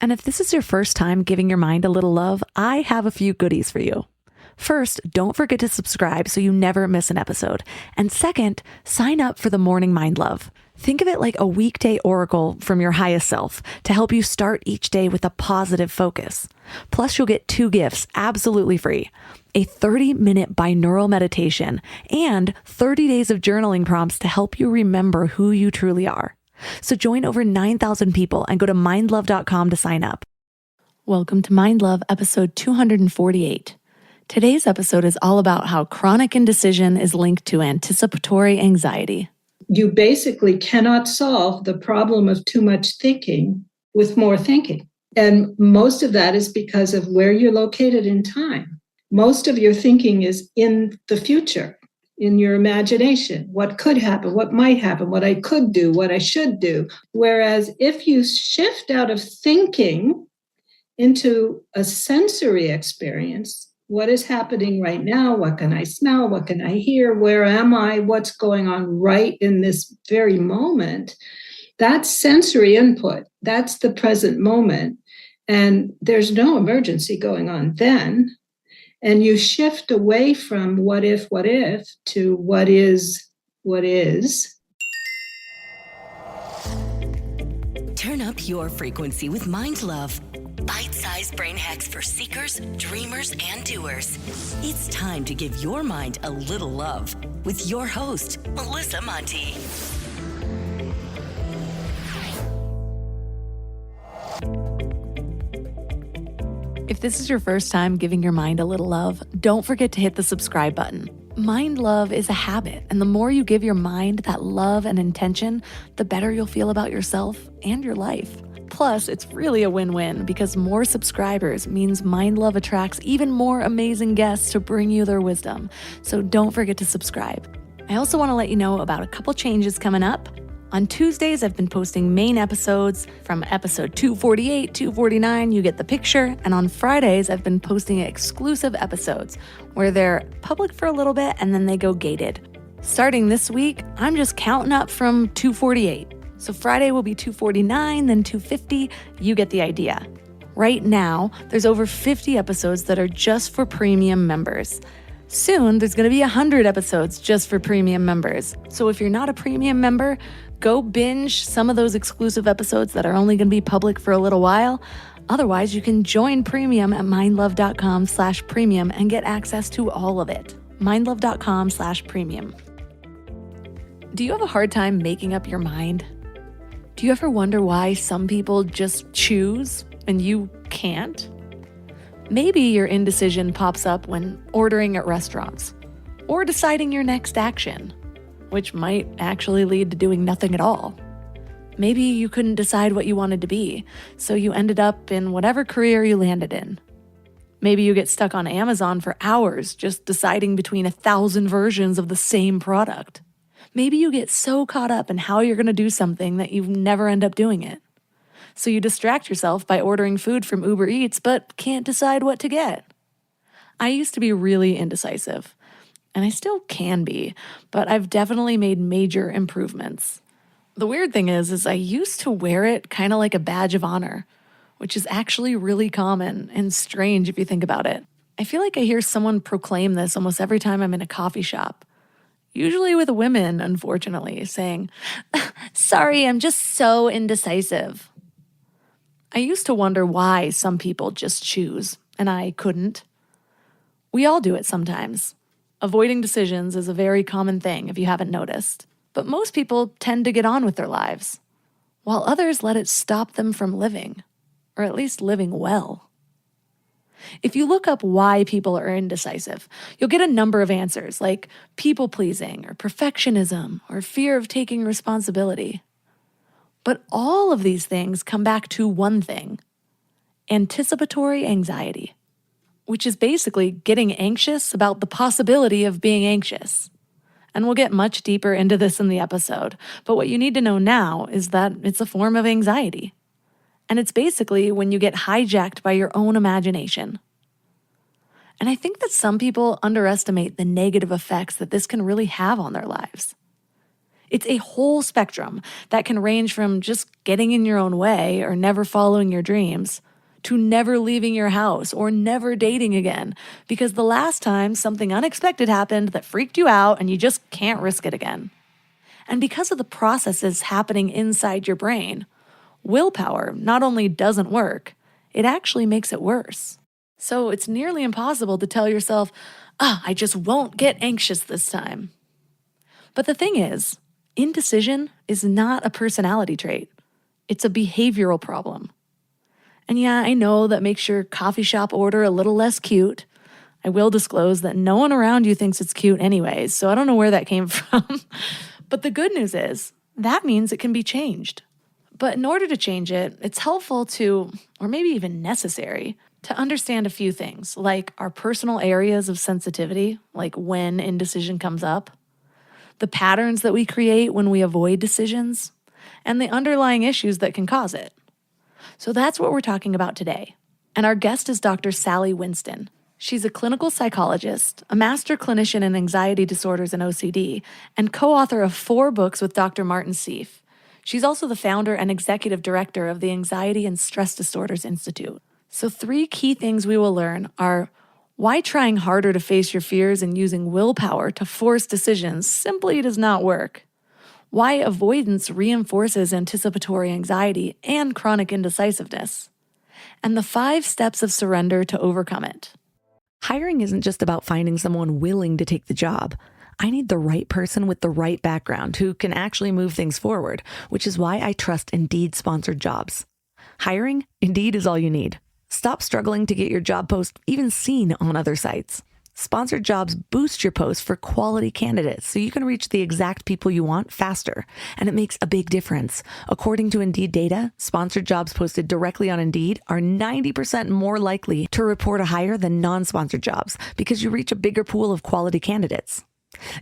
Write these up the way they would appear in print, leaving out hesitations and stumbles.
And if this is your first time giving your mind a little love, I have a few goodies for you. First, don't forget to subscribe so you never miss an episode. And second, sign up for the Morning Mind Love. Think of it like a weekday oracle from your highest self to help you start each day with a positive focus. Plus, you'll get 2 gifts absolutely free: a 30-minute binaural meditation and 30 days of journaling prompts to help you remember who you truly are. So join over 9,000 people and go to mindlove.com to sign up. Welcome to Mind Love, episode 248. Today's episode is all about how chronic indecision is linked to anticipatory anxiety. You basically cannot solve the problem of too much thinking with more thinking. And most of that is because of where you're located in time. Most of your thinking is in the future, in your imagination, what could happen, what might happen, what I could do, what I should do. Whereas if you shift out of thinking into a sensory experience, what is happening right now? What can I smell? What can I hear? Where am I? What's going on right in this very moment? That's sensory input. That's the present moment. And there's no emergency going on then. And you shift away from what if, to what is. Turn up your frequency with Mind Love. Bite-sized brain hacks for seekers, dreamers, and doers. It's time to give your mind a little love with your host, Melissa Monti. If this is your first time giving your mind a little love, don't forget to hit the subscribe button. Mind love is a habit, and the more you give your mind that love and intention, the better you'll feel about yourself and your life. Plus, it's really a win-win because more subscribers means Mind Love attracts even more amazing guests to bring you their wisdom. So don't forget to subscribe. I also want to let you know about a couple changes coming up. On Tuesdays, I've been posting main episodes. From episode 248, 249, you get the picture. And on Fridays, I've been posting exclusive episodes where they're public for a little bit and then they go gated. Starting this week, I'm just counting up from 248. So Friday will be 249, then 250. You get the idea. Right now, there's over 50 episodes that are just for premium members. Soon, there's going to be 100 episodes just for premium members. So if you're not a premium member, go binge some of those exclusive episodes that are only going to be public for a little while. Otherwise, you can join premium at mindlove.com/premium and get access to all of it. mindlove.com/premium. Do you have a hard time making up your mind? Do you ever wonder why some people just choose and you can't? Maybe your indecision pops up when ordering at restaurants or deciding your next action, which might actually lead to doing nothing at all. Maybe you couldn't decide what you wanted to be, so you ended up in whatever career you landed in. Maybe you get stuck on Amazon for hours just deciding between 1,000 versions of the same product. Maybe you get so caught up in how you're going to do something that you never end up doing it. So you distract yourself by ordering food from Uber Eats, but can't decide what to get. I used to be really indecisive, and I still can be, but I've definitely made major improvements. The weird thing is I used to wear it kind of like a badge of honor, which is actually really common and strange if you think about it. I feel like I hear someone proclaim this almost every time I'm in a coffee shop. Usually with women, unfortunately, saying, "Sorry, I'm just so indecisive." I used to wonder why some people just choose, and I couldn't. We all do it sometimes. Avoiding decisions is a very common thing if you haven't noticed. But most people tend to get on with their lives, while others let it stop them from living, or at least living well. If you look up why people are indecisive, you'll get a number of answers like people-pleasing or perfectionism or fear of taking responsibility. But all of these things come back to one thing: anticipatory anxiety, which is basically getting anxious about the possibility of being anxious. And we'll get much deeper into this in the episode, but what you need to know now is that it's a form of anxiety. And it's basically when you get hijacked by your own imagination. And I think that some people underestimate the negative effects that this can really have on their lives. It's a whole spectrum that can range from just getting in your own way or never following your dreams to never leaving your house or never dating again because the last time something unexpected happened that freaked you out and you just can't risk it again. And because of the processes happening inside your brain, willpower not only doesn't work, it actually makes it worse. So it's nearly impossible to tell yourself, I just won't get anxious this time. But the thing is, indecision is not a personality trait. It's a behavioral problem. And yeah, I know that makes your coffee shop order a little less cute. I will disclose that no one around you thinks it's cute anyways, so I don't know where that came from. But the good news is, that means it can be changed. But in order to change it, it's helpful to, or maybe even necessary, to understand a few things, like our personal areas of sensitivity, like when indecision comes up, the patterns that we create when we avoid decisions, and the underlying issues that can cause it. So that's what we're talking about today. And our guest is Dr. Sally Winston. She's a clinical psychologist, a master clinician in anxiety disorders and OCD, and co-author of 4 books with Dr. Martin Seif. She's also the founder and executive director of the Anxiety and Stress Disorders Institute. So 3 key things we will learn are why trying harder to face your fears and using willpower to force decisions simply does not work, why avoidance reinforces anticipatory anxiety and chronic indecisiveness, and the 5 steps of surrender to overcome it. Hiring isn't just about finding someone willing to take the job. I need the right person with the right background who can actually move things forward, which is why I trust Indeed-sponsored jobs. Hiring? Indeed is all you need. Stop struggling to get your job post even seen on other sites. Sponsored jobs boost your post for quality candidates so you can reach the exact people you want faster. And it makes a big difference. According to Indeed data, sponsored jobs posted directly on Indeed are 90% more likely to report a hire than non-sponsored jobs because you reach a bigger pool of quality candidates.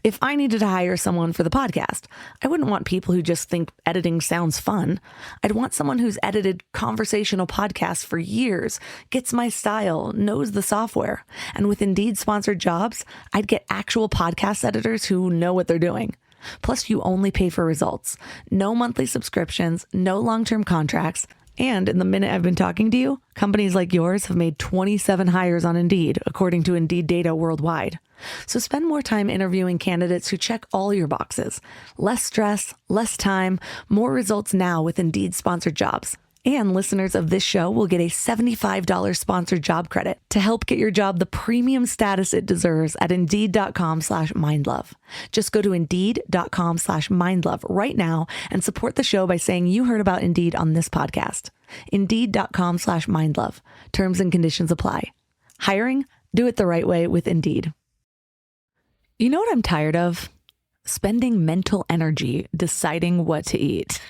If I needed to hire someone for the podcast, I wouldn't want people who just think editing sounds fun. I'd want someone who's edited conversational podcasts for years, gets my style, knows the software. And with Indeed-sponsored jobs, I'd get actual podcast editors who know what they're doing. Plus, you only pay for results. No monthly subscriptions, no long-term contracts. And in the minute I've been talking to you, companies like yours have made 27 hires on Indeed, according to Indeed data worldwide. So spend more time interviewing candidates who check all your boxes. Less stress, less time, more results now with Indeed-sponsored jobs. And listeners of this show will get a $75 sponsored job credit to help get your job the premium status it deserves at Indeed.com/mindlove. Just go to Indeed.com/mindlove right now and support the show by saying you heard about Indeed on this podcast. Indeed.com/mindlove. Terms and conditions apply. Hiring? Do it the right way with Indeed. You know what I'm tired of? Spending mental energy deciding what to eat.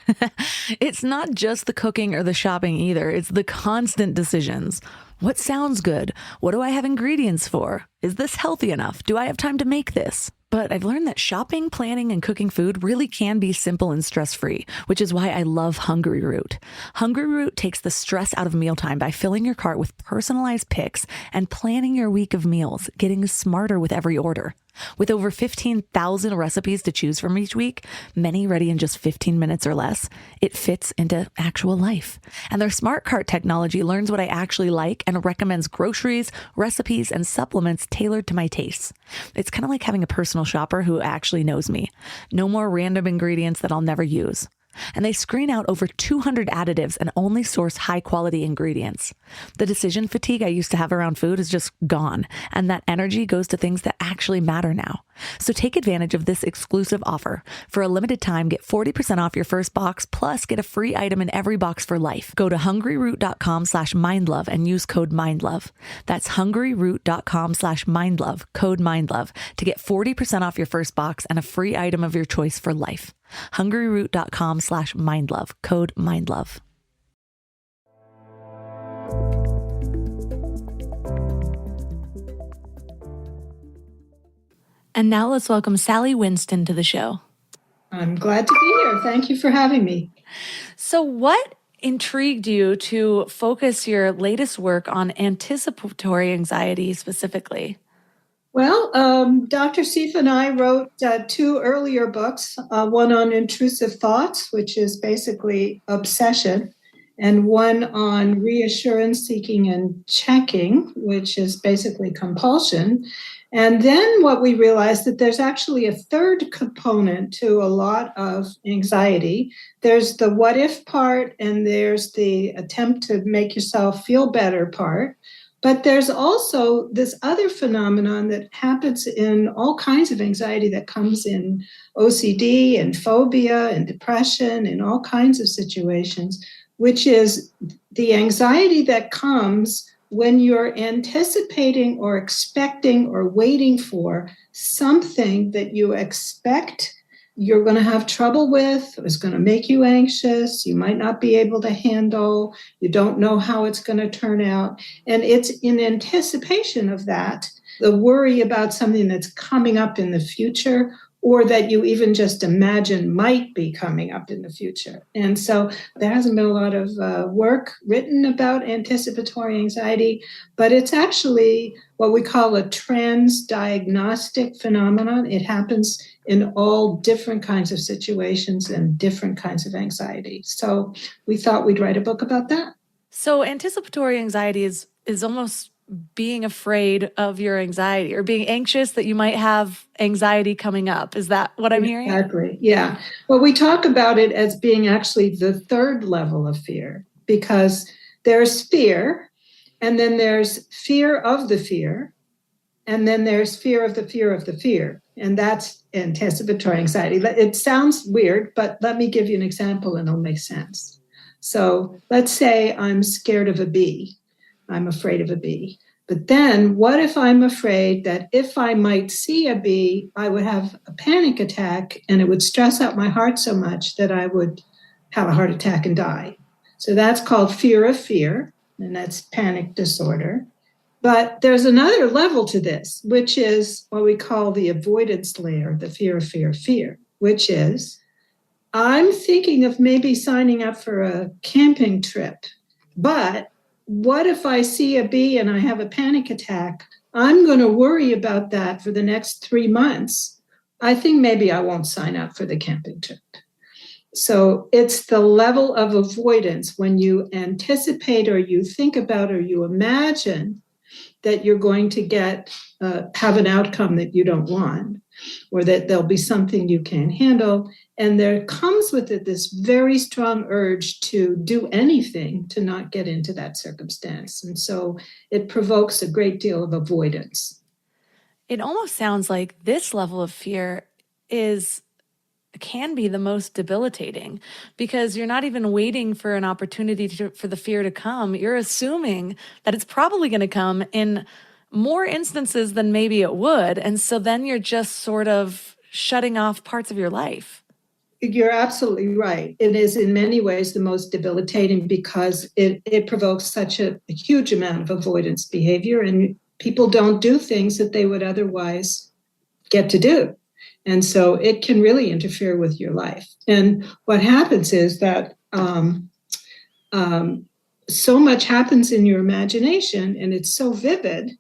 It's not just the cooking or the shopping either. It's the constant decisions. What sounds good? What do I have ingredients for? Is this healthy enough? Do I have time to make this? But I've learned that shopping, planning, and cooking food really can be simple and stress-free, which is why I love Hungry Root. Hungry Root takes the stress out of mealtime by filling your cart with personalized picks and planning your week of meals, getting smarter with every order. With over 15,000 recipes to choose from each week, many ready in just 15 minutes or less, it fits into actual life. And their smart cart technology learns what I actually like and recommends groceries, recipes, and supplements tailored to my tastes. It's kind of like having a personal shopper who actually knows me. No more random ingredients that I'll never use. And they screen out over 200 additives and only source high-quality ingredients. The decision fatigue I used to have around food is just gone, and that energy goes to things that actually matter now. So take advantage of this exclusive offer. For a limited time, get 40% off your first box, plus get a free item in every box for life. Go to hungryroot.com/mindlove and use code MINDLOVE. That's hungryroot.com/mindlove, code MINDLOVE, to get 40% off your first box and a free item of your choice for life. hungryroot.com/mindlove, code MINDLOVE. And now let's welcome Sally Winston to the show. I'm glad to be here. Thank you for having me. So what intrigued you to focus your latest work on anticipatory anxiety specifically? Well, Dr. Seif and I wrote two earlier books, one on intrusive thoughts, which is basically obsession, and one on reassurance seeking and checking, which is basically compulsion. And then what we realized that there's actually a third component to a lot of anxiety. There's the what if part, and there's the attempt to make yourself feel better part. But there's also this other phenomenon that happens in all kinds of anxiety that comes in OCD and phobia and depression and all kinds of situations, which is the anxiety that comes when you're anticipating or expecting or waiting for something that you expect you're going to have trouble with, is going to make you anxious, you might not be able to handle, you don't know how it's going to turn out. And it's in anticipation of that, the worry about something that's coming up in the future, or that you even just imagine might be coming up in the future. And so there hasn't been a lot of work written about anticipatory anxiety, but it's actually what we call a transdiagnostic phenomenon. It happens in all different kinds of situations and different kinds of anxiety. So we thought we'd write a book about that. So anticipatory anxiety is almost being afraid of your anxiety or being anxious that you might have anxiety coming up. Is that what I'm hearing? Exactly. Yeah. Well, we talk about it as being actually the third level of fear, because there's fear, and then there's fear of the fear, and then there's fear of the fear of the fear. And that's anticipatory anxiety. It sounds weird, but let me give you an example and it'll make sense. So let's say I'm scared of a bee. I'm afraid of a bee. But then what if I'm afraid that if I might see a bee, I would have a panic attack and it would stress out my heart so much that I would have a heart attack and die. So that's called fear of fear, and that's panic disorder. But there's another level to this, which is what we call the avoidance layer, the fear of fear, fear, which is I'm thinking of maybe signing up for a camping trip, but what if I see a bee and I have a panic attack? I'm going to worry about that for the next 3 months. I think maybe I won't sign up for the camping trip. So it's the level of avoidance when you anticipate or you think about or you imagine that you're going to have an outcome that you don't want, or that there'll be something you can't handle. And there comes with it this very strong urge to do anything to not get into that circumstance. And so it provokes a great deal of avoidance. It almost sounds like this level of fear can be the most debilitating, because you're not even waiting for an opportunity for the fear to come. You're assuming that it's probably going to come in more instances than maybe it would. And so then you're just sort of shutting off parts of your life. You're absolutely right. It is in many ways the most debilitating because it provokes such a huge amount of avoidance behavior, and people don't do things that they would otherwise get to do. And so it can really interfere with your life. And what happens is that so much happens in your imagination, and it's so vivid,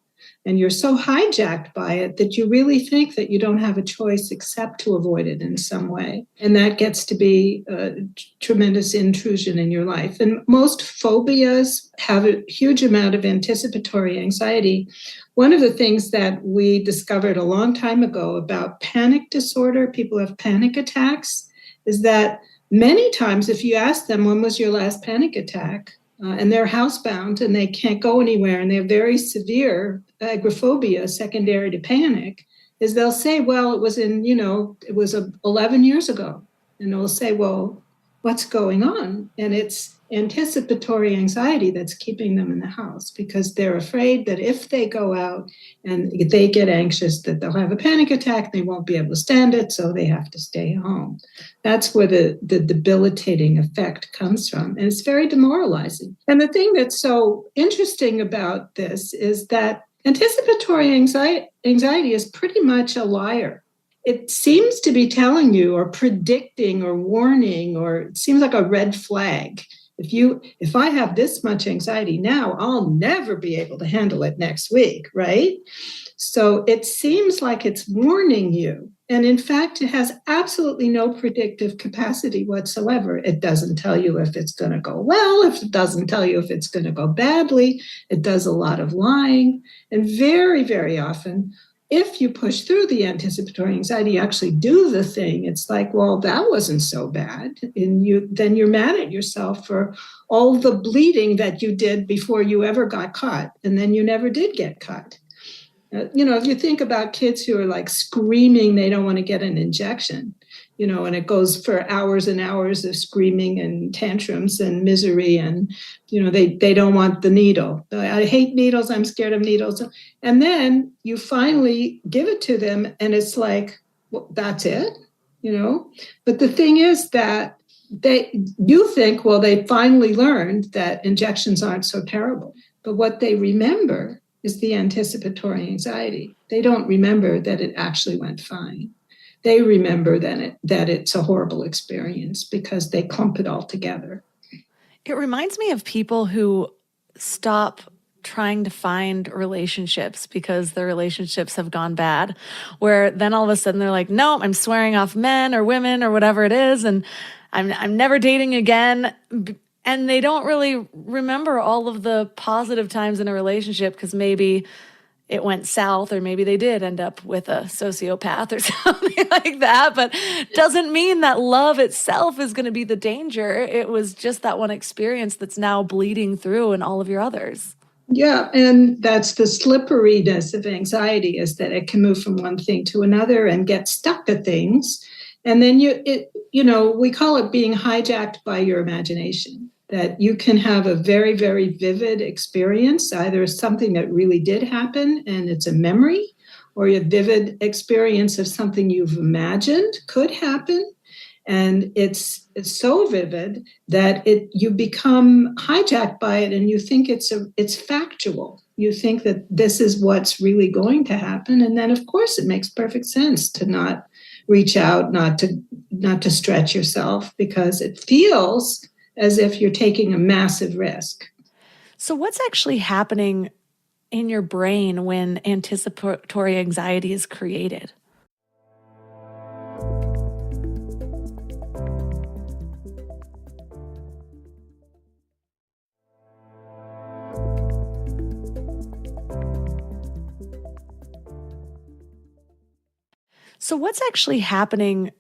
and you're so hijacked by it that you really think that you don't have a choice except to avoid it in some way. And that gets to be a tremendous intrusion in your life. And most phobias have a huge amount of anticipatory anxiety. One of the things that we discovered a long time ago about panic disorder, people have panic attacks, is that many times if you ask them, when was your last panic attack? And they're housebound and they can't go anywhere and they have very severe agoraphobia secondary to panic, is they'll say, well, it was 11 years ago. And they'll say, well, what's going on? And it's anticipatory anxiety that's keeping them in the house, because they're afraid that if they go out and they get anxious that they'll have a panic attack, they won't be able to stand it, so they have to stay home. That's where the debilitating effect comes from. And it's very demoralizing. And the thing that's so interesting about this is that anticipatory anxiety is pretty much a liar. It seems to be telling you or predicting or warning, or it seems like a red flag. If I have this much anxiety now, I'll never be able to handle it next week, right? So it seems like it's warning you. And in fact, it has absolutely no predictive capacity whatsoever. It doesn't tell you if it's going to go well, if it doesn't tell you if it's going to go badly. It does a lot of lying. And very, very often, if you push through the anticipatory anxiety, you actually do the thing. It's like, well, that wasn't so bad. And then you're mad at yourself for all the bleeding that you did before you ever got caught. And then you never did get caught. If you think about kids who are like screaming, they don't want to get an injection, and it goes for hours and hours of screaming and tantrums and misery. And, they don't want the needle. I hate needles. I'm scared of needles. And then you finally give it to them and it's like, well, that's it, But the thing is that you think, well, they finally learned that injections aren't so terrible. But what they remember is the anticipatory anxiety. They don't remember that it actually went fine. They remember that it's a horrible experience because they clump it all together. It reminds me of people who stop trying to find relationships because their relationships have gone bad, where then all of a sudden they're like, no, I'm swearing off men or women or whatever it is, and I'm never dating again. And they don't really remember all of the positive times in a relationship because maybe it went south or maybe they did end up with a sociopath or something like that. But doesn't mean that love itself is going to be the danger. It was just that one experience that's now bleeding through in all of your others. Yeah, and that's the slipperiness of anxiety, is that it can move from one thing to another and get stuck to things. And then we call it being hijacked by your imagination. That you can have a very, very vivid experience, either something that really did happen and it's a memory, or a vivid experience of something you've imagined could happen. And it's so vivid that you become hijacked by it, and you think it's factual. You think that this is what's really going to happen. And then, of course, it makes perfect sense to not reach out, not to stretch yourself, because it feels as if you're taking a massive risk. So what's actually happening in your brain when anticipatory anxiety is created? So what's actually happening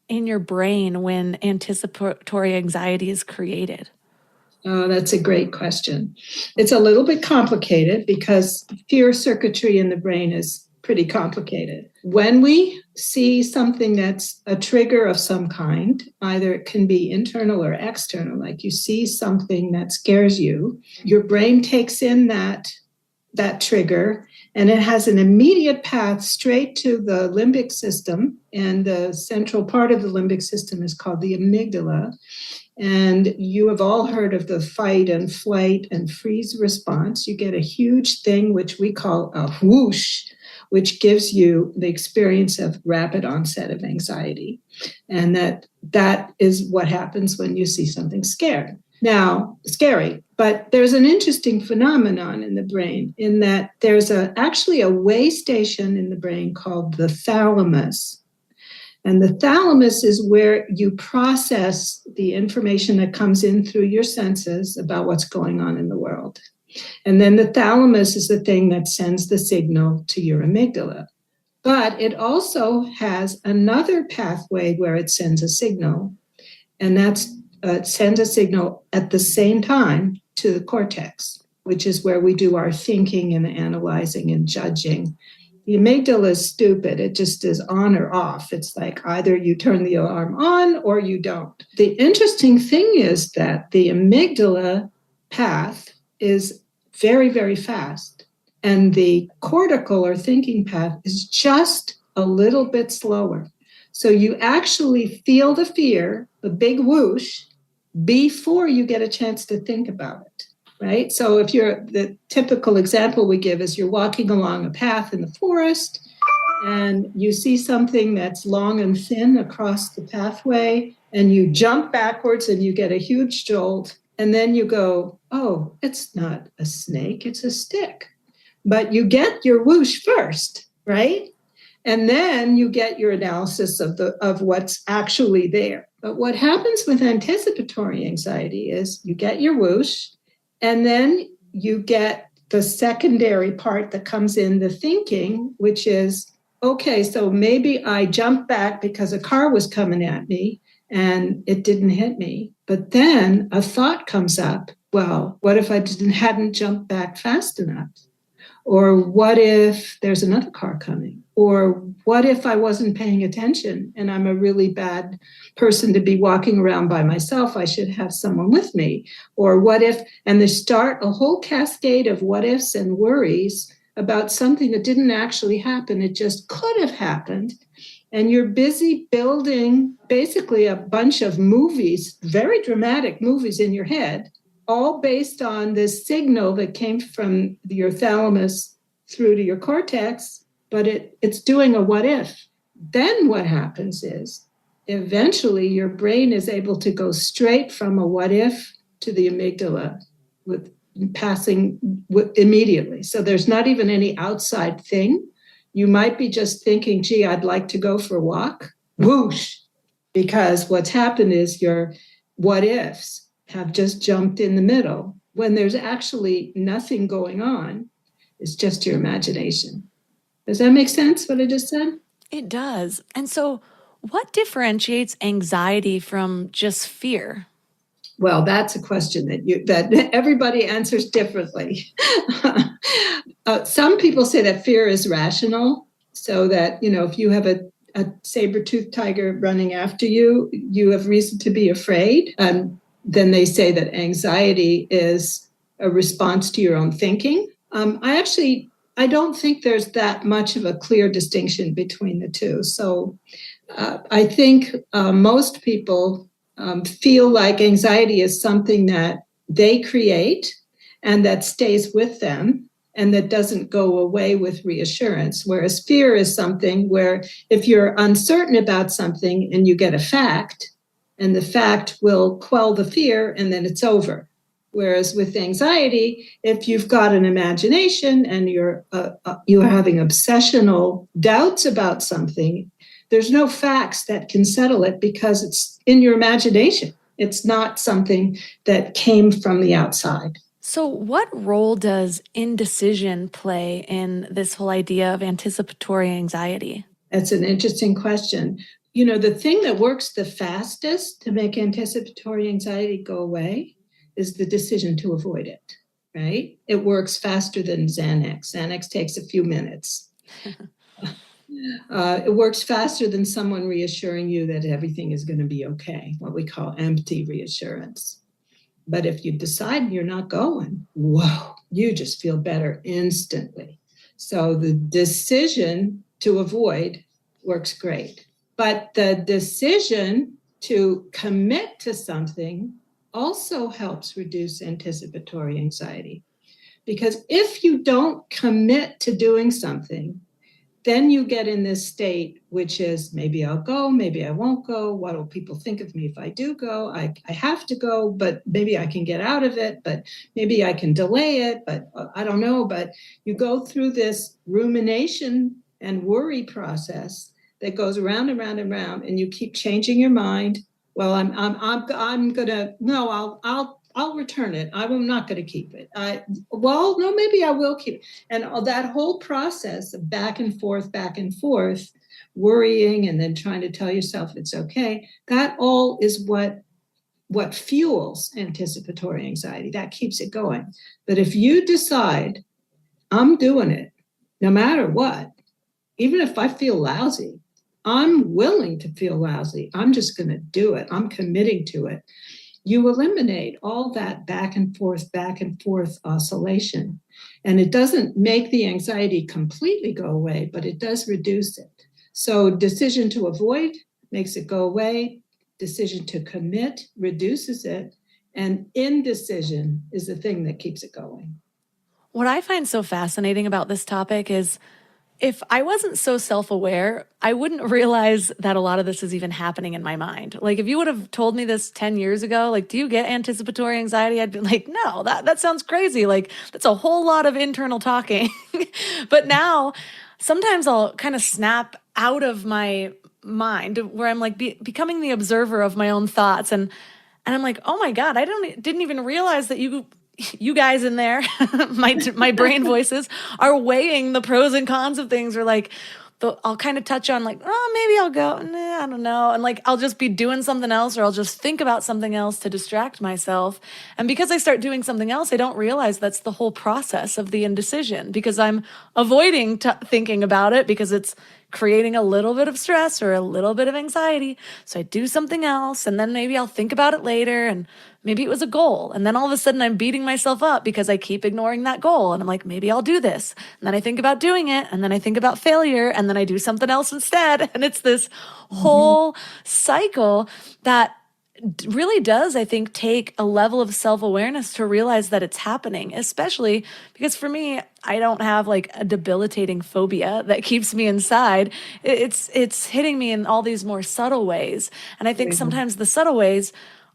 in your brain when anticipatory anxiety is created? Oh, that's a great question. It's a little bit complicated because fear circuitry in the brain is pretty complicated. When we see something that's a trigger of some kind, either it can be internal or external, like you see something that scares you, your brain takes in that trigger, and it has an immediate path straight to the limbic system. And the central part of the limbic system is called the amygdala. And you have all heard of the fight and flight and freeze response. You get a huge thing, which we call a whoosh, which gives you the experience of rapid onset of anxiety. And that is what happens when you see something scary. But there's an interesting phenomenon in the brain in that there's actually a way station in the brain called the thalamus. And the thalamus is where you process the information that comes in through your senses about what's going on in the world. And then the thalamus is the thing that sends the signal to your amygdala. But it also has another pathway where it sends a signal, and that's sends a signal at the same time to the cortex, which is where we do our thinking and analyzing and judging. The amygdala is stupid. It just is on or off. It's like either you turn the alarm on or you don't. The interesting thing is that the amygdala path is very, very fast. And the cortical or thinking path is just a little bit slower. So you actually feel the fear, the big whoosh, before you get a chance to think about it. Right? So the typical example we give is you're walking along a path in the forest and you see something that's long and thin across the pathway, and you jump backwards and you get a huge jolt And then you go, oh, it's not a snake, it's a stick. But you get your whoosh first, right? And then you get your analysis of what's actually there. But what happens with anticipatory anxiety is you get your whoosh, and then you get the secondary part that comes in, the thinking, which is, okay, so maybe I jumped back because a car was coming at me and it didn't hit me. But then a thought comes up, well, what if I hadn't jumped back fast enough? Or what if there's another car coming? Or what if I wasn't paying attention and I'm a really bad person to be walking around by myself? I should have someone with me. Or what if, and they start a whole cascade of what ifs and worries about something that didn't actually happen. It just could have happened. And you're busy building basically a bunch of movies, very dramatic movies in your head, all based on this signal that came from your thalamus through to your cortex, but it's doing a what if. Then what happens is eventually your brain is able to go straight from a what if to the amygdala with passing immediately. So there's not even any outside thing. You might be just thinking, gee, I'd like to go for a walk. Whoosh. Because what's happened is your what ifs have just jumped in the middle when there's actually nothing going on. It's just your imagination. Does that make sense, what I just said? It does. And so, what differentiates anxiety from just fear? Well, that's a question that everybody answers differently. Some people say that fear is rational, so that, if you have a saber-toothed tiger running after you, you have reason to be afraid. And then they say that anxiety is a response to your own thinking. I don't think there's that much of a clear distinction between the two. So I think most people feel like anxiety is something that they create and that stays with them and that doesn't go away with reassurance. Whereas fear is something where if you're uncertain about something and you get a fact, and the fact will quell the fear and then it's over. Whereas with anxiety, if you've got an imagination and you're having obsessional doubts about something, there's no facts that can settle it because it's in your imagination. It's not something that came from the outside. So, what role does indecision play in this whole idea of anticipatory anxiety? That's an interesting question. The thing that works the fastest to make anticipatory anxiety go away is the decision to avoid it, right? It works faster than Xanax. Xanax takes a few minutes. It works faster than someone reassuring you that everything is going to be okay, what we call empty reassurance. But if you decide you're not going, whoa, you just feel better instantly. So the decision to avoid works great. But the decision to commit to something also helps reduce anticipatory anxiety. Because if you don't commit to doing something, then you get in this state, which is maybe I'll go, maybe I won't go. What will people think of me if I do go? I have to go, but maybe I can get out of it, but maybe I can delay it, but I don't know. But you go through this rumination and worry process that goes around and round and round, and you keep changing your mind. Well, I'm gonna, no, I'll return it. I'm not going to keep it. No, maybe I will keep it. And that whole process of back and forth, worrying and then trying to tell yourself it's okay, that all is what fuels anticipatory anxiety. That keeps it going. But if you decide, I'm doing it, no matter what, even if I feel lousy, I'm willing to feel lousy. I'm just going to do it. I'm committing to it. You eliminate all that back and forth oscillation. And it doesn't make the anxiety completely go away, but it does reduce it. So decision to avoid makes it go away. Decision to commit reduces it. And indecision is the thing that keeps it going. What I find so fascinating about this topic is If I wasn't so self-aware, I wouldn't realize that a lot of this is even happening in my mind. Like if you would have told me this 10 years ago, like, do you get anticipatory anxiety? I'd be like, no, that sounds crazy. Like that's a whole lot of internal talking. But now sometimes I'll kind of snap out of my mind where I'm like becoming the observer of my own thoughts. And I'm like, oh my God, didn't even realize that you guys in there, my brain voices are weighing the pros and cons of things, or like I'll kind of touch on like, oh, maybe I'll go, nah, I don't know. And like, I'll just be doing something else, or I'll just think about something else to distract myself. And because I start doing something else, I don't realize that's the whole process of the indecision, because I'm avoiding thinking about it because it's creating a little bit of stress or a little bit of anxiety. So I do something else, and then maybe I'll think about it later, and maybe it was a goal. And then all of a sudden I'm beating myself up because I keep ignoring that goal. And I'm like, maybe I'll do this. And then I think about doing it, and then I think about failure, and then I do something else instead. And it's this whole cycle that really does, I think, take a level of self-awareness to realize that it's happening, especially because for me, I don't have like a debilitating phobia that keeps me inside. It's hitting me in all these more subtle ways. And I think sometimes the subtle ways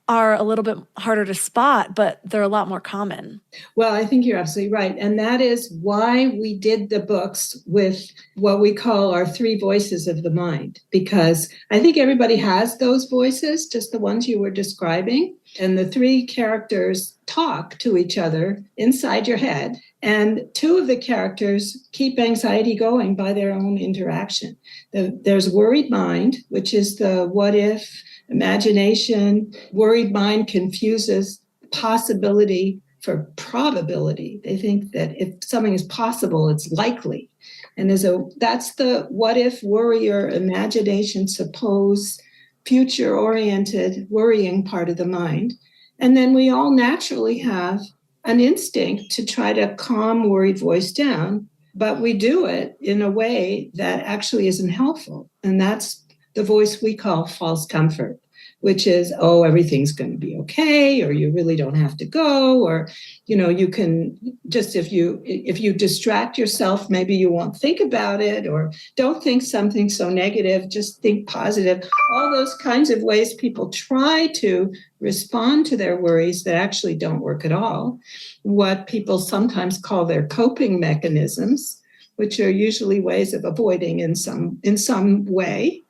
are a little bit harder to spot, but they're a lot more common. Well, I think you're absolutely right. And that is why we did the books with what we call our three voices of the mind, because I think everybody has those voices, just the ones you were describing. And the three characters talk to each other inside your head. And two of the characters keep anxiety going by their own interaction. There's worried mind, which is the what if, imagination. Worried mind confuses possibility for probability. They think that if something is possible, it's likely. And that's the what if, worrier, imagination, suppose, future oriented, worrying part of the mind. And then we all naturally have an instinct to try to calm worried voice down, but we do it in a way that actually isn't helpful. And that's the voice we call false comfort, which is, oh, everything's going to be okay, or you really don't have to go, or, you can just, if you distract yourself, maybe you won't think about it, or don't think something so negative, just think positive. All those kinds of ways people try to respond to their worries that actually don't work at all. What people sometimes call their coping mechanisms, which are usually ways of avoiding in some way.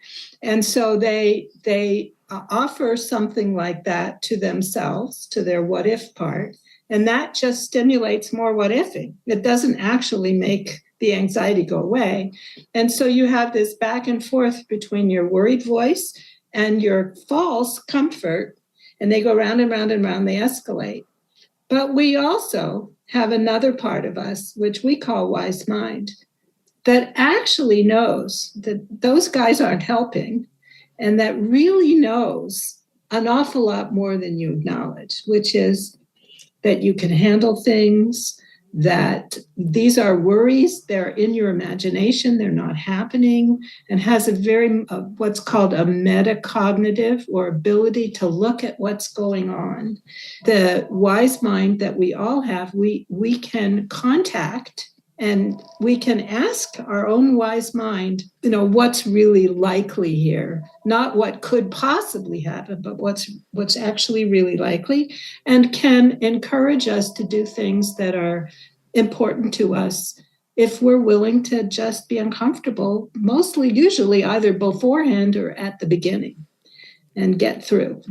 And so they offer something like that to themselves, to their what if part, and that just stimulates more what ifing. It doesn't actually make the anxiety go away. And so you have this back and forth between your worried voice and your false comfort, and they go round and round and round, they escalate. But we also have another part of us, which we call wise mind, that actually knows that those guys aren't helping, and that really knows an awful lot more than you acknowledge, which is that you can handle things, that these are worries, they're in your imagination, they're not happening, and has a very, what's called a metacognitive, or ability to look at what's going on. The wise mind that we all have, we can contact, and we can ask our own wise mind, what's really likely here, not what could possibly happen, but what's actually really likely, and can encourage us to do things that are important to us if we're willing to just be uncomfortable, usually either beforehand or at the beginning, and get through.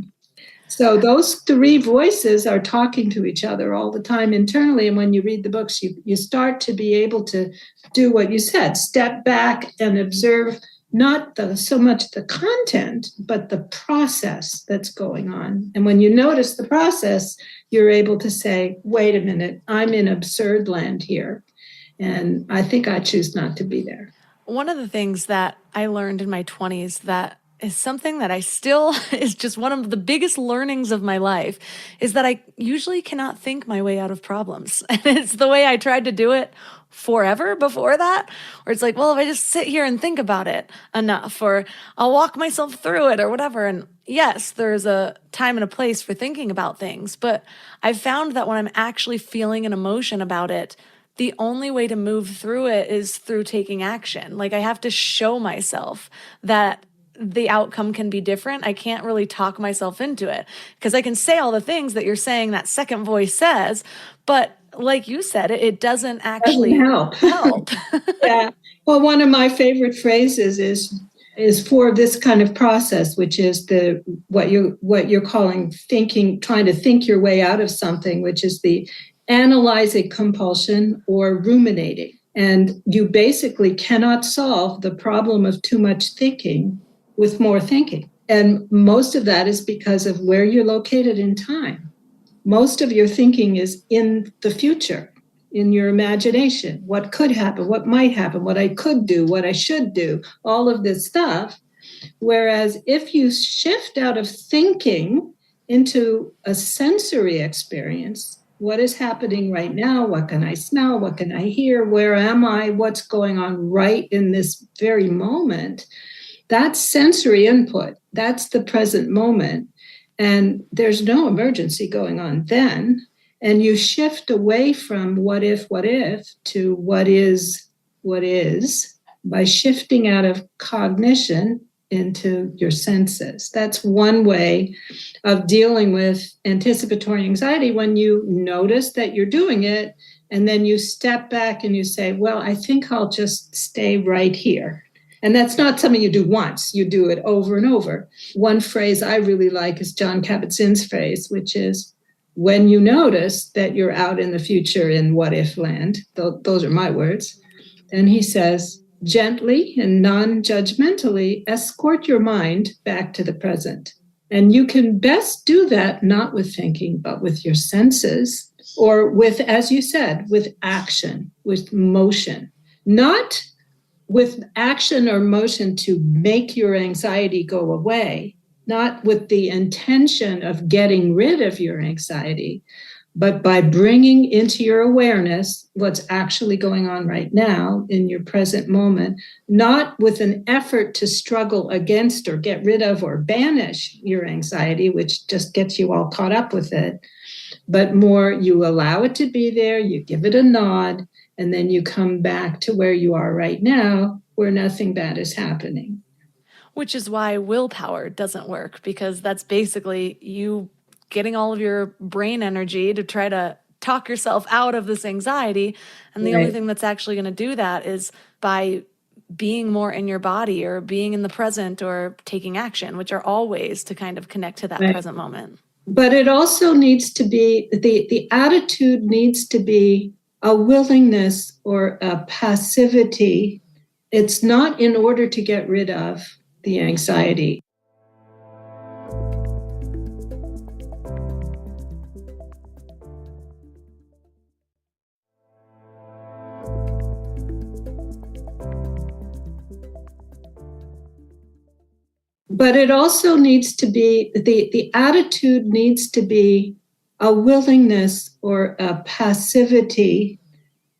So those three voices are talking to each other all the time internally. And when you read the books, you start to be able to do what you said, step back and observe not so much the content, but the process that's going on. And when you notice the process, you're able to say, wait a minute, I'm in absurd land here. And I think I choose not to be there. One of the things that I learned in my 20s that is something that I still is just one of the biggest learnings of my life, is that I usually cannot think my way out of problems. And it's the way I tried to do it forever before that, where it's like, well, if I just sit here and think about it enough, or I'll walk myself through it or whatever. And yes, there's a time and a place for thinking about things, but I've found that when I'm actually feeling an emotion about it, the only way to move through it is through taking action. Like I have to show myself that the outcome can be different. I can't really talk myself into it because I can say all the things that you're saying that second voice says, but like you said, it doesn't actually Doesn't help. Yeah. Well, one of my favorite phrases is for this kind of process, which is the what you're calling thinking, trying to think your way out of something, which is the analyzing compulsion or ruminating. And you basically cannot solve the problem of too much thinking with more thinking. And most of that is because of where you're located in time. Most of your thinking is in the future, in your imagination, what could happen, what might happen, what I could do, what I should do, all of this stuff. Whereas if you shift out of thinking into a sensory experience, what is happening right now? What can I smell? What can I hear? Where am I? What's going on right in this very moment? That's sensory input. That's the present moment. And there's no emergency going on then. And you shift away from what if to what is by shifting out of cognition into your senses. That's one way of dealing with anticipatory anxiety, when you notice that you're doing it and then you step back and you say, well, I think I'll just stay right here. And that's not something you do once, you do it over and over. One phrase I really like is John Kabat-Zinn's phrase, which is, when you notice that you're out in the future in what if land, those are my words, and he says, gently and non-judgmentally escort your mind back to the present. And you can best do that not with thinking, but with your senses, or with, as you said, with action, with motion, not with action or motion to make your anxiety go away, not with the intention of getting rid of your anxiety, but by bringing into your awareness what's actually going on right now in your present moment, not with an effort to struggle against or get rid of or banish your anxiety, which just gets you all caught up with it, but more you allow it to be there, you give it a nod, and then you come back to where you are right now, where nothing bad is happening. Which is why willpower doesn't work, because that's basically you getting all of your brain energy to try to talk yourself out of this anxiety. And the only thing that's actually going to do that is by being more in your body or being in the present or taking action, which are all ways to kind of connect to that present moment. But it also needs to be, the attitude needs to be a willingness or a passivity. It's not in order to get rid of the anxiety. But it also needs to be, the attitude needs to be a willingness or a passivity.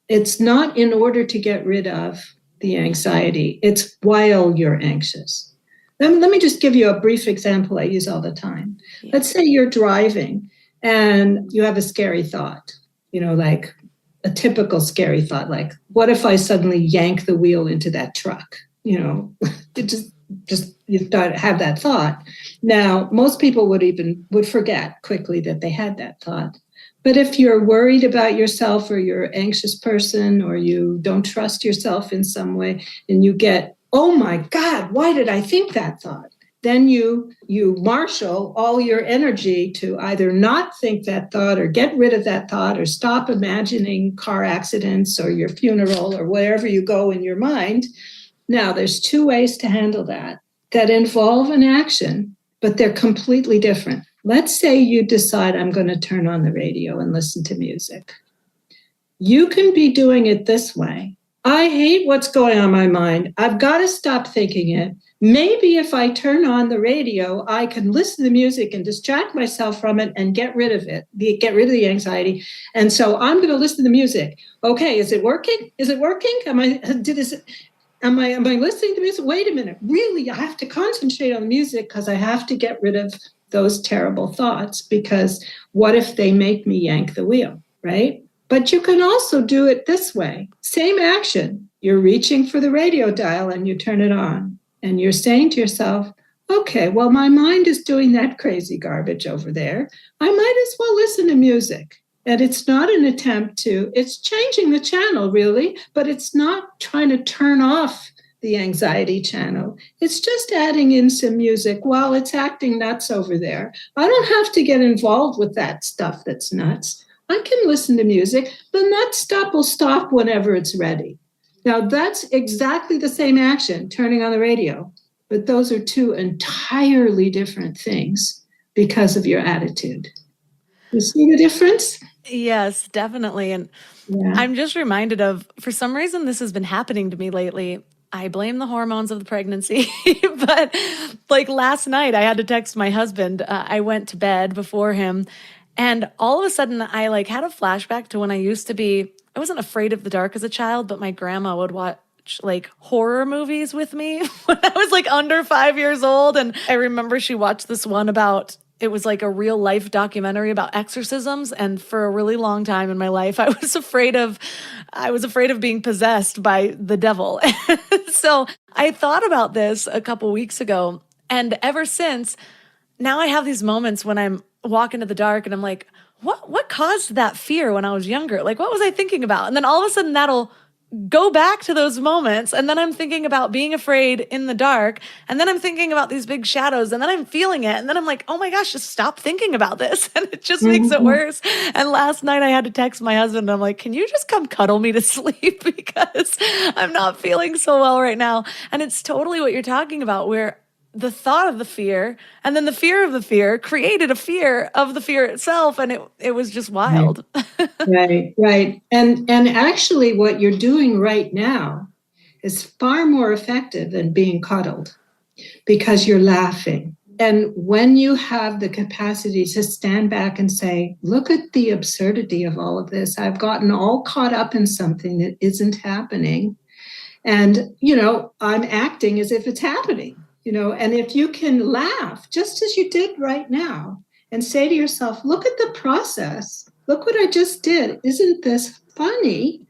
It's not in order to get rid of the anxiety. It's while you're anxious. Let me just give you a brief example I use all the time. Yeah. Let's say you're driving and you have a scary thought, like a typical scary thought, like, what if I suddenly yank the wheel into that truck? It just you have that thought. Now, most people would forget quickly that they had that thought. But if you're worried about yourself, or you're an anxious person, or you don't trust yourself in some way, and you get, oh my God, why did I think that thought? Then you marshal all your energy to either not think that thought or get rid of that thought or stop imagining car accidents or your funeral or wherever you go in your mind. Now, there's two ways to handle that involve an action, but they're completely different. Let's say you decide, I'm going to turn on the radio and listen to music. You can be doing it this way. I hate what's going on in my mind. I've got to stop thinking it. Maybe if I turn on the radio, I can listen to music and distract myself from it and get rid of it, get rid of the anxiety. And so I'm going to listen to the music. Okay, is it working? Is it working? Am I listening to music? Wait a minute. Really, I have to concentrate on the music because I have to get rid of those terrible thoughts, because what if they make me yank the wheel, right? But you can also do it this way. Same action. You're reaching for the radio dial and you turn it on. And you're saying to yourself, okay, well, my mind is doing that crazy garbage over there. I might as well listen to music. And it's not an attempt to, it's changing the channel really, but it's not trying to turn off the anxiety channel. It's just adding in some music while it's acting nuts over there. I don't have to get involved with that stuff that's nuts. I can listen to music. The nut stuff will stop whenever it's ready. Now, that's exactly the same action, turning on the radio. But those are two entirely different things because of your attitude. You see the difference? Yes, definitely. And I'm just reminded of, for some reason, this has been happening to me lately. I blame the hormones of the pregnancy, but like last night, I had to text my husband. I went to bed before him, and all of a sudden, I like had a flashback to when I used to be. I wasn't afraid of the dark as a child, but my grandma would watch like horror movies with me when I was like under 5 years old, and I remember she watched this one about. It was like a real life documentary about exorcisms. And for a really long time in my life, I was afraid of being possessed by the devil. So I thought about this a couple weeks ago. And ever since, now I have these moments when I'm walking to the dark and I'm like, what caused that fear when I was younger? Like, what was I thinking about? And then all of a sudden that'll go back to those moments. And then I'm thinking about being afraid in the dark. And then I'm thinking about these big shadows. And then I'm feeling it. And then I'm like, oh my gosh, just stop thinking about this. And it just makes it worse. And last night I had to text my husband. And I'm like, can you just come cuddle me to sleep? Because I'm not feeling so well right now. And it's totally what you're talking about, where the thought of the fear and then the fear of the fear created a fear of the fear itself. And it was just wild. Right. And actually what you're doing right now is far more effective than being coddled because you're laughing. And when you have the capacity to stand back and say, look at the absurdity of all of this. I've gotten all caught up in something that isn't happening. And, I'm acting as if it's happening. And if you can laugh, just as you did right now, and say to yourself, look at the process, look what I just did. Isn't this funny?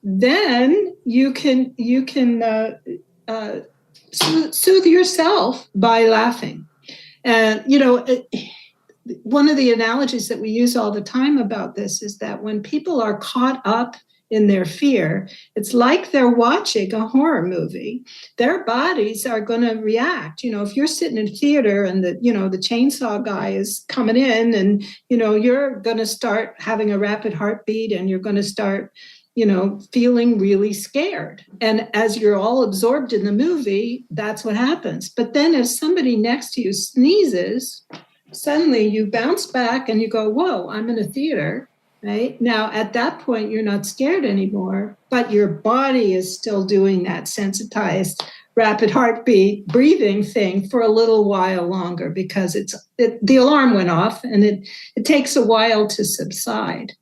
Then you can soothe yourself by laughing. And, one of the analogies that we use all the time about this is that when people are caught up in their fear, it's like they're watching a horror movie. Their bodies are going to react. If you're sitting in theater and the chainsaw guy is coming in and, you're going to start having a rapid heartbeat and you're going to start, feeling really scared. And as you're all absorbed in the movie, that's what happens. But then if somebody next to you sneezes, suddenly you bounce back and you go, whoa, I'm in a theater. Right? Now, at that point, you're not scared anymore, but your body is still doing that sensitized, rapid heartbeat, breathing thing for a little while longer because the alarm went off and it takes a while to subside.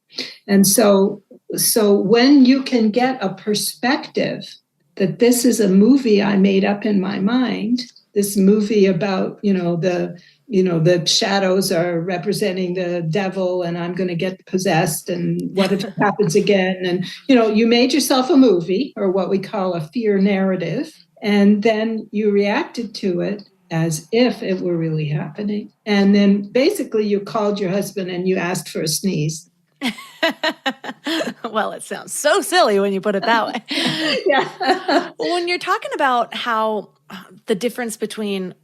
And so when you can get a perspective that this is a movie I made up in my mind, this movie about, the shadows are representing the devil and I'm going to get possessed and what if it happens again? And, you made yourself a movie or what we call a fear narrative. And then you reacted to it as if it were really happening. And then basically you called your husband and you asked for a sneeze. Well, it sounds so silly when you put it that way. Yeah. When you're talking about how the difference between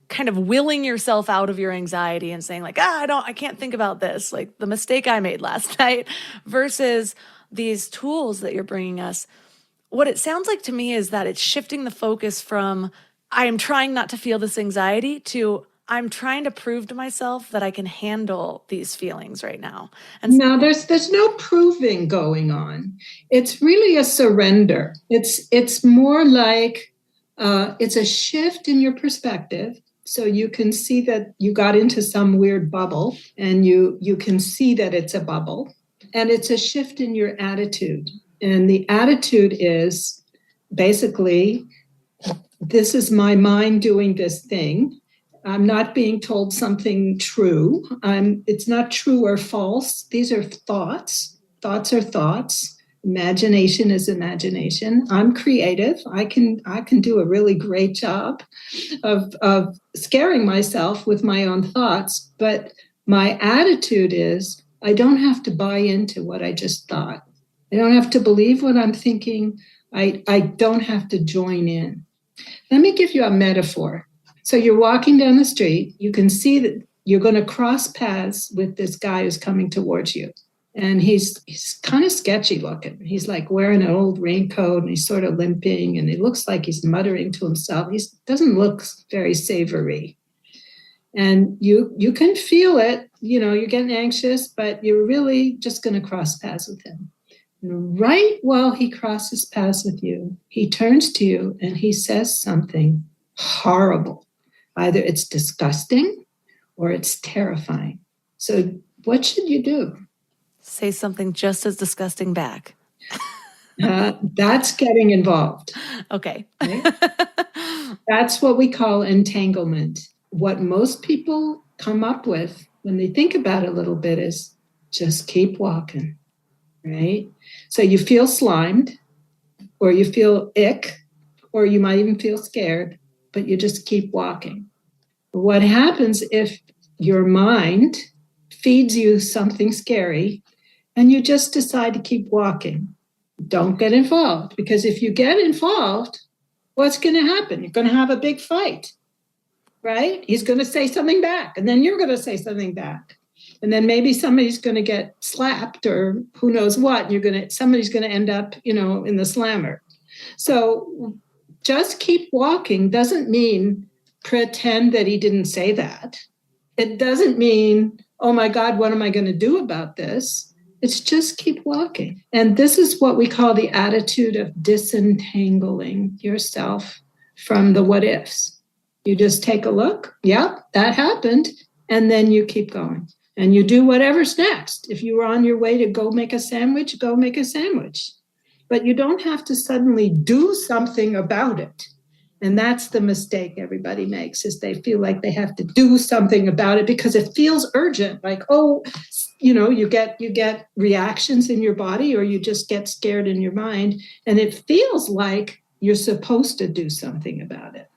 kind of willing yourself out of your anxiety and saying like, I can't think about this, like the mistake I made last night, versus these tools that you're bringing us, what it sounds like to me is that it's shifting the focus from I am trying not to feel this anxiety to I'm trying to prove to myself that I can handle these feelings right now. And no, there's no proving going on. It's really a surrender. It's more like it's a shift in your perspective. So you can see that you got into some weird bubble and you can see that it's a bubble. And it's a shift in your attitude. And the attitude is basically, this is my mind doing this thing. I'm not being told something true. It's not true or false. These are thoughts Thoughts are thoughts. Imagination is imagination. I'm creative. I can do a really great job of scaring myself with my own thoughts. But my attitude is I don't have to buy into what I just thought. I don't have to believe what I'm thinking. I don't have to join in. Let me give you a metaphor. So you're walking down the street. You can see that you're going to cross paths with this guy who's coming towards you. And he's kind of sketchy looking. He's like wearing an old raincoat and he's sort of limping and it looks like he's muttering to himself. He doesn't look very savory. And you can feel it, you're getting anxious, but you're really just going to cross paths with him. And right while he crosses paths with you, he turns to you and he says something horrible. Either it's disgusting or it's terrifying. So what should you do? Say something just as disgusting back. That's getting involved. Okay. Right? That's what we call entanglement. What most people come up with when they think about it a little bit is just keep walking, right? So you feel slimed, or you feel ick, or you might even feel scared, but you just keep walking. What happens if your mind feeds you something scary and you just decide to keep walking? Don't get involved, because if you get involved, what's going to happen? You're going to have a big fight, right? He's going to say something back, and then you're going to say something back. And then maybe somebody's going to get slapped or who knows what. Somebody's going to end up, in the slammer. So just keep walking doesn't mean pretend that he didn't say that. It doesn't mean, oh my God, what am I going to do about this? It's just keep walking. And this is what we call the attitude of disentangling yourself from the what ifs. You just take a look. Yep, that happened. And then you keep going. And you do whatever's next. If you were on your way to go make a sandwich, go make a sandwich. But you don't have to suddenly do something about it. And that's the mistake everybody makes, is they feel like they have to do something about it because it feels urgent. Like, you get reactions in your body, or you just get scared in your mind. And it feels like you're supposed to do something about it.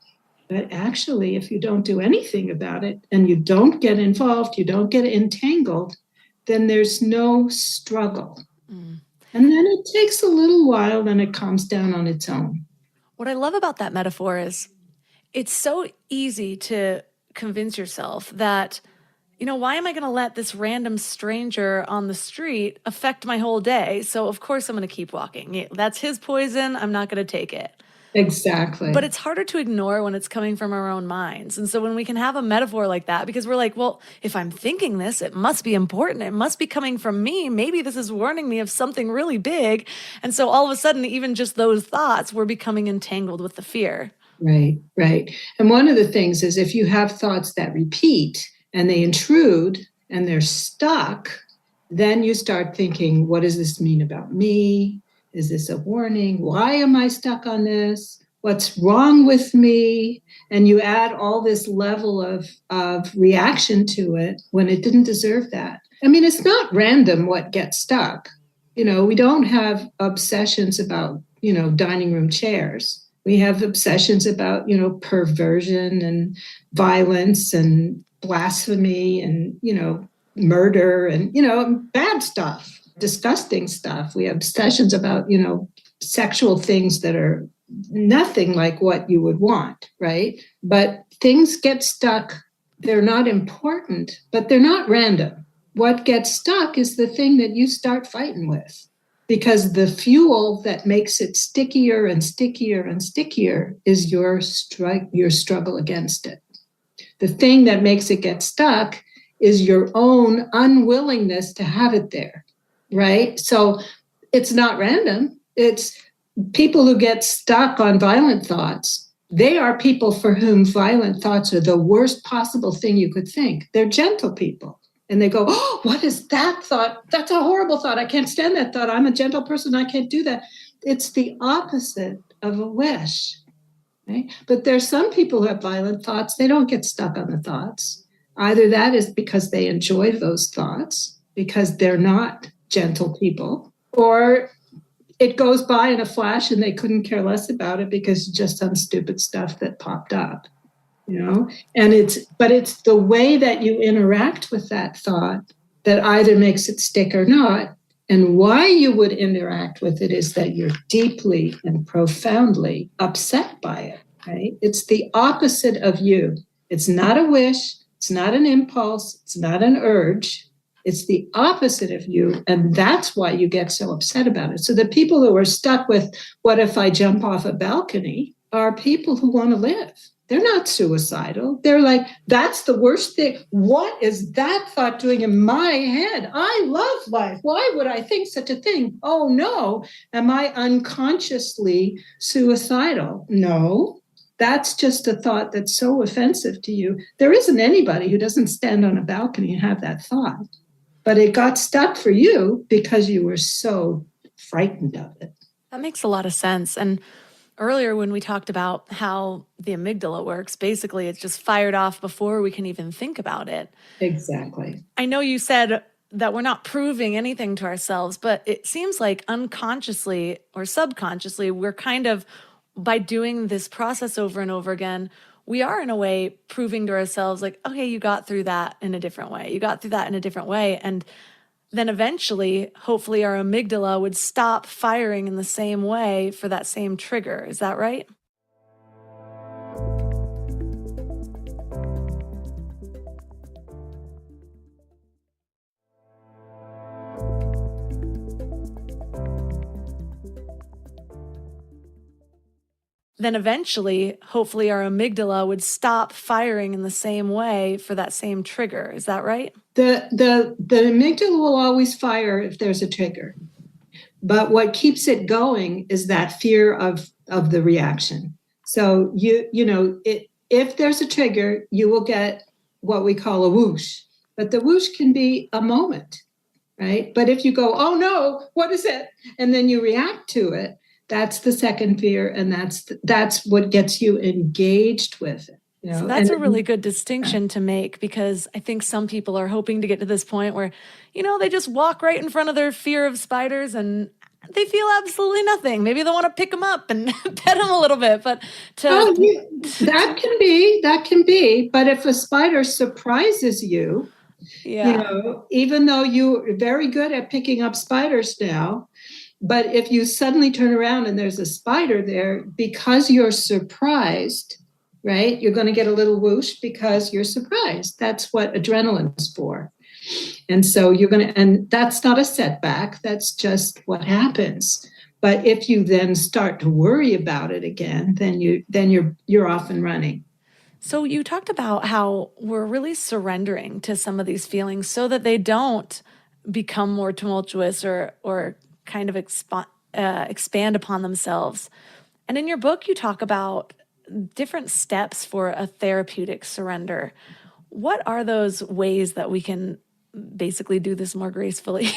But actually, if you don't do anything about it and you don't get involved, you don't get entangled, then there's no struggle. Mm. And then it takes a little while, then it calms down on its own. What I love about that metaphor is it's so easy to convince yourself that, why am I going to let this random stranger on the street affect my whole day? So of course I'm going to keep walking. That's his poison. I'm not going to take it. Exactly. But it's harder to ignore when it's coming from our own minds. And so when we can have a metaphor like that, because we're like, well, if I'm thinking this, it must be important. It must be coming from me. Maybe this is warning me of something really big. And so all of a sudden, even just those thoughts, we're becoming entangled with the fear. Right. And one of the things is if you have thoughts that repeat and they intrude and they're stuck, then you start thinking, what does this mean about me? Is this a warning? Why am I stuck on this? What's wrong with me? And you add all this level of reaction to it when it didn't deserve that. I mean, it's not random what gets stuck. We don't have obsessions about, dining room chairs. We have obsessions about, perversion and violence and blasphemy and, murder and, bad stuff. Disgusting stuff. We have obsessions about, sexual things that are nothing like what you would want, right? But things get stuck. They're not important, but they're not random. What gets stuck is the thing that you start fighting with, because the fuel that makes it stickier and stickier and stickier is your struggle against it. The thing that makes it get stuck is your own unwillingness to have it there. Right? So it's not random. It's people who get stuck on violent thoughts. They are people for whom violent thoughts are the worst possible thing you could think. They're gentle people. And they go, oh, what is that thought? That's a horrible thought. I can't stand that thought. I'm a gentle person. I can't do that. It's the opposite of a wish. Right? But there's some people who have violent thoughts. They don't get stuck on the thoughts. Either that is because they enjoy those thoughts, because they're not gentle people, or it goes by in a flash and they couldn't care less about it because just some stupid stuff that popped up, and it's the way that you interact with that thought that either makes it stick or not. And why you would interact with it is that you're deeply and profoundly upset by it, right? It's the opposite of you. It's not a wish. It's not an impulse. It's not an urge. It's the opposite of you. And that's why you get so upset about it. So the people who are stuck with, what if I jump off a balcony, are people who want to live. They're not suicidal. They're like, that's the worst thing. What is that thought doing in my head? I love life. Why would I think such a thing? Oh, no. Am I unconsciously suicidal? No. That's just a thought that's so offensive to you. There isn't anybody who doesn't stand on a balcony and have that thought. But it got stuck for you because you were so frightened of it. That makes a lot of sense. And earlier when we talked about how the amygdala works, basically it's just fired off before we can even think about it. Exactly. I know you said that we're not proving anything to ourselves, but it seems like unconsciously or subconsciously, we're kind of, by doing this process over and over again, we are in a way proving to ourselves like, okay, you got through that in a different way. You got through that in a different way. And then eventually, hopefully our amygdala would stop firing in the same way for that same trigger. Is that right? Then eventually, hopefully our amygdala would stop firing in the same way for that same trigger. Is that right? The amygdala will always fire if there's a trigger. But what keeps it going is that fear of the reaction. So if there's a trigger, you will get what we call a whoosh. But the whoosh can be a moment, right? But if you go, oh no, what is it? And then you react to it, that's the second fear, and that's what gets you engaged with it. So that's a really good distinction to make, because I think some people are hoping to get to this point where, they just walk right in front of their fear of spiders and they feel absolutely nothing. Maybe they want to pick them up and pet them a little bit, but that can be. But if a spider surprises you, even though you're very good at picking up spiders now, but if you suddenly turn around and there's a spider there, because you're surprised, right? You're going to get a little whoosh because you're surprised. That's what adrenaline is for. And so and that's not a setback. That's just what happens. But if you then start to worry about it again, then you're off and running. So you talked about how we're really surrendering to some of these feelings so that they don't become more tumultuous or kind of expand upon themselves. And in your book, you talk about different steps for a therapeutic surrender. What are those ways that we can basically do this more gracefully?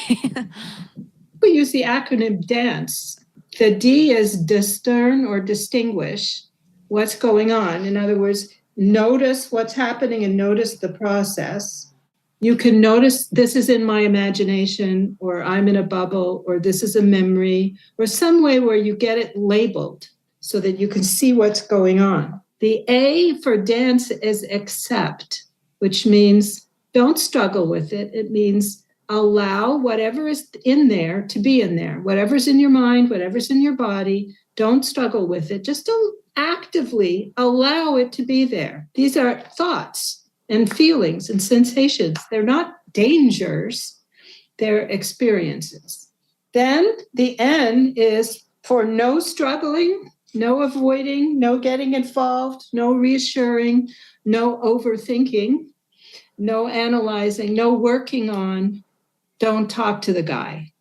We use the acronym DANCE. The D is discern or distinguish what's going on. In other words, notice what's happening and notice the process. You can notice this is in my imagination, or I'm in a bubble, or this is a memory, or some way where you get it labeled so that you can see what's going on. The A for dance is accept, which means don't struggle with it. It means allow whatever is in there to be in there. Whatever's in your mind, whatever's in your body, don't struggle with it. Just don't actively allow it to be there. These are thoughts and feelings and sensations. They're not dangers, they're experiences. Then the N is for no struggling, no avoiding, no getting involved, no reassuring, no overthinking, no analyzing, no working on, don't talk to the guy.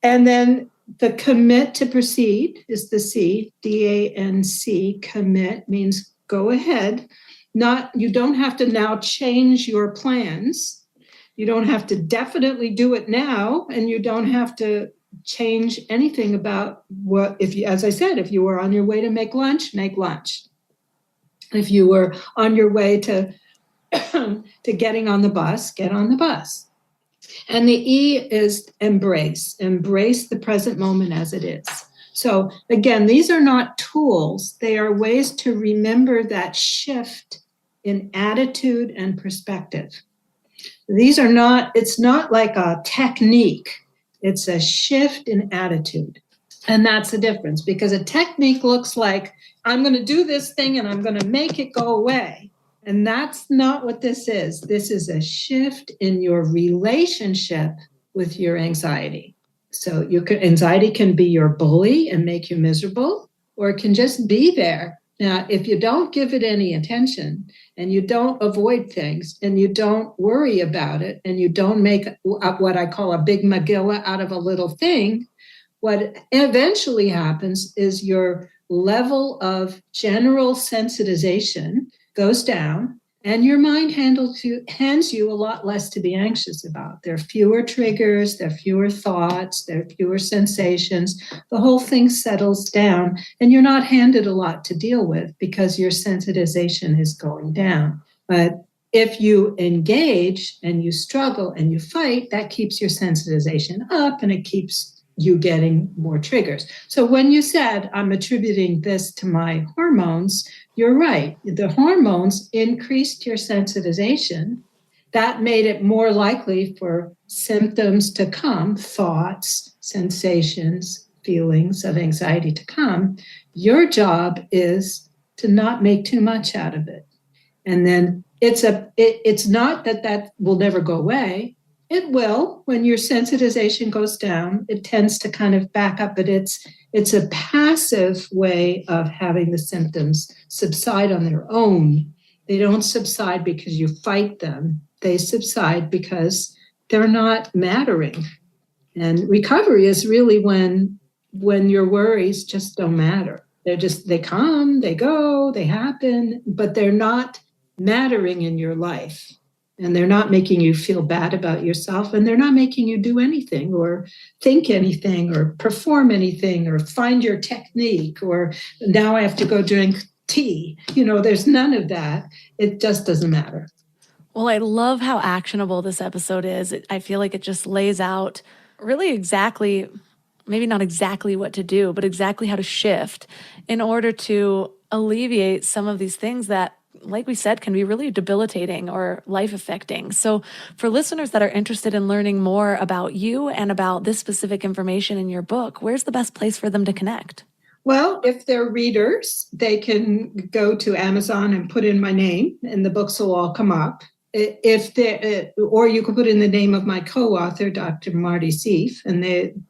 And then the commit to proceed is the C, DANC, commit means go ahead. You don't have to now change your plans. You don't have to definitely do it now, and you don't have to change anything about as I said, if you were on your way to make lunch, make lunch. If you were on your way to getting on the bus, get on the bus. And the E is embrace. Embrace the present moment as it is. So again, these are not tools. They are ways to remember that shift in attitude and perspective. It's not like a technique. It's a shift in attitude. And that's the difference, because a technique looks like I'm going to do this thing and I'm going to make it go away. And that's not what this is. This is a shift in your relationship with your anxiety. So anxiety can be your bully and make you miserable, or it can just be there. Now, if you don't give it any attention and you don't avoid things and you don't worry about it and you don't make what I call a big Megillah out of a little thing, what eventually happens is your level of general sensitization goes down, and your mind hands you a lot less to be anxious about. There are fewer triggers, there are fewer thoughts, there are fewer sensations. The whole thing settles down, and you're not handed a lot to deal with because your sensitization is going down. But if you engage and you struggle and you fight, that keeps your sensitization up, and it keeps you getting more triggers. So when you said, I'm attributing this to my hormones, you're right. The hormones increased your sensitization. That made it more likely for symptoms to come, thoughts, sensations, feelings of anxiety to come. Your job is to not make too much out of it. And then it's not that will never go away. It will. When your sensitization goes down, it tends to kind of back up, but it's a passive way of having the symptoms subside on their own. They don't subside because you fight them. They subside because they're not mattering. And recovery is really when your worries just don't matter. They come, they go, they happen, but they're not mattering in your life. And they're not making you feel bad about yourself, and they're not making you do anything or think anything or perform anything or find your technique, or now I have to go drink tea. There's none of that. It just doesn't matter. Well, I love how actionable this episode is. I feel like it just lays out really exactly, maybe not exactly what to do, but exactly how to shift in order to alleviate some of these things that, like we said, can be really debilitating or life-affecting. So for listeners that are interested in learning more about you and about this specific information in your book, where's the best place for them to connect? Well, if they're readers, they can go to Amazon and put in my name, and the books will all come up. Or you could put in the name of my co-author, Dr. Marty Seif,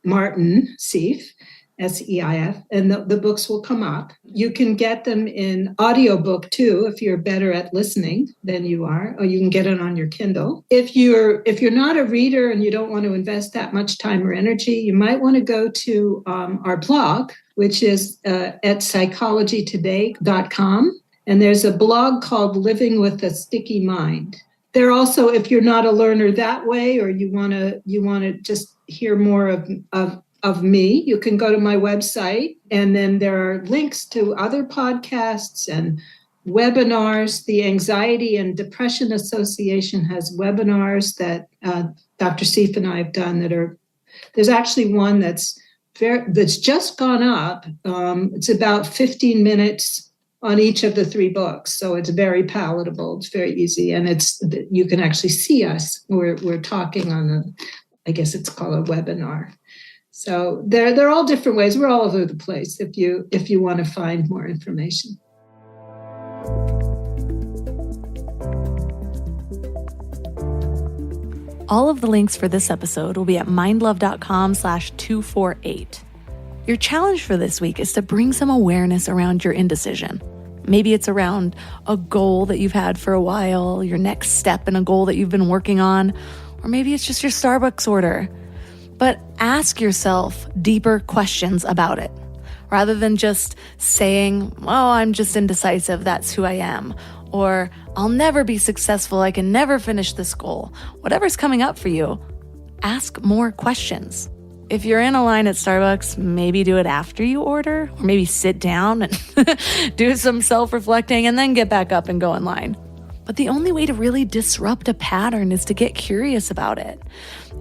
Martin Seif, Seif, and the books will come up. You can get them in audiobook too, if you're better at listening than you are, or you can get it on your Kindle. If you're not a reader and you don't want to invest that much time or energy, you might want to go to our blog, which is at psychologytoday.com. And there's a blog called Living with a Sticky Mind. There also, if you're not a learner that way, or you want to just hear more of me, you can go to my website, and then there are links to other podcasts and webinars. The Anxiety and Depression Association has webinars that Dr. Seif and I have done there's actually one that's just gone up. It's about 15 minutes on each of the 3 books. So it's very palatable. It's very easy. And you can actually see us. We're talking on I guess it's called a webinar. So they're all different ways. We're all over the place if you want to find more information. All of the links for this episode will be at mindlove.com/248. Your challenge for this week is to bring some awareness around your indecision. Maybe it's around a goal that you've had for a while, your next step in a goal that you've been working on, or maybe it's just your Starbucks order. But ask yourself deeper questions about it, rather than just saying, oh, I'm just indecisive, that's who I am, or I'll never be successful, I can never finish this goal. Whatever's coming up for you, ask more questions. If you're in a line at Starbucks, maybe do it after you order, or maybe sit down and do some self-reflecting and then get back up and go in line. But the only way to really disrupt a pattern is to get curious about it.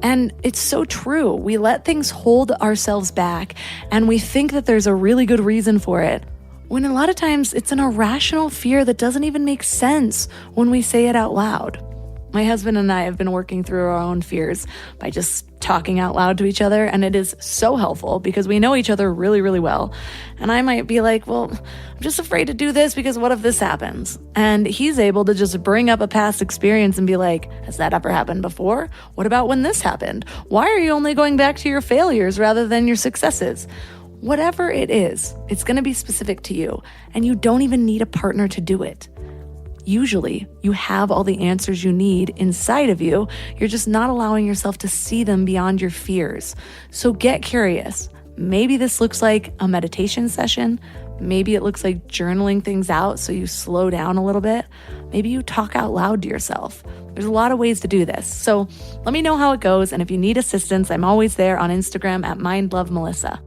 And it's so true. We let things hold ourselves back and we think that there's a really good reason for it, when a lot of times it's an irrational fear that doesn't even make sense when we say it out loud. My husband and I have been working through our own fears by just talking out loud to each other, and it is so helpful because we know each other really, really well. And I might be like, well, I'm just afraid to do this because what if this happens? And he's able to just bring up a past experience and be like, has that ever happened before? What about when this happened? Why are you only going back to your failures rather than your successes? Whatever it is, it's going to be specific to you, and you don't even need a partner to do it. Usually, you have all the answers you need inside of you. You're just not allowing yourself to see them beyond your fears. So get curious. Maybe this looks like a meditation session. Maybe it looks like journaling things out so you slow down a little bit. Maybe you talk out loud to yourself. There's a lot of ways to do this. So let me know how it goes. And if you need assistance, I'm always there on Instagram at MindLoveMelissa.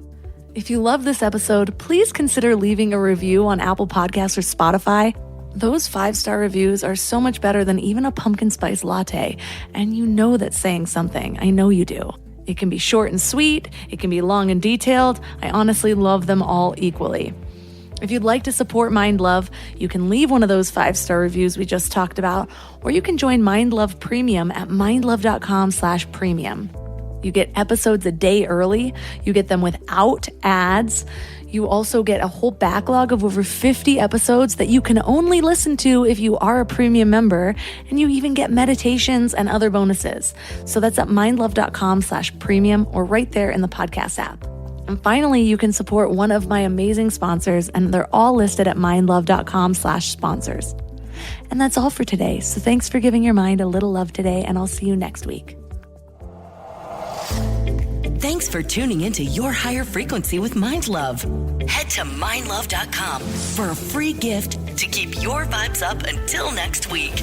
If you love this episode, please consider leaving a review on Apple Podcasts or Spotify. Those 5-star reviews are so much better than even a pumpkin spice latte, and you know that's saying something. I know you do. It can be short and sweet, it can be long and detailed. I honestly love them all equally. If you'd like to support Mind Love, you can leave one of those 5-star reviews we just talked about, or you can join Mind Love Premium at mindlove.com/premium. You get episodes a day early. You get them without ads. You also get a whole backlog of over 50 episodes that you can only listen to if you are a premium member. And you even get meditations and other bonuses. So that's at mindlove.com/premium or right there in the podcast app. And finally, you can support one of my amazing sponsors, and they're all listed at mindlove.com/sponsors. And that's all for today. So thanks for giving your mind a little love today, and I'll see you next week. Thanks for tuning into Your Higher Frequency with Mind Love. Head to mindlove.com for a free gift to keep your vibes up until next week.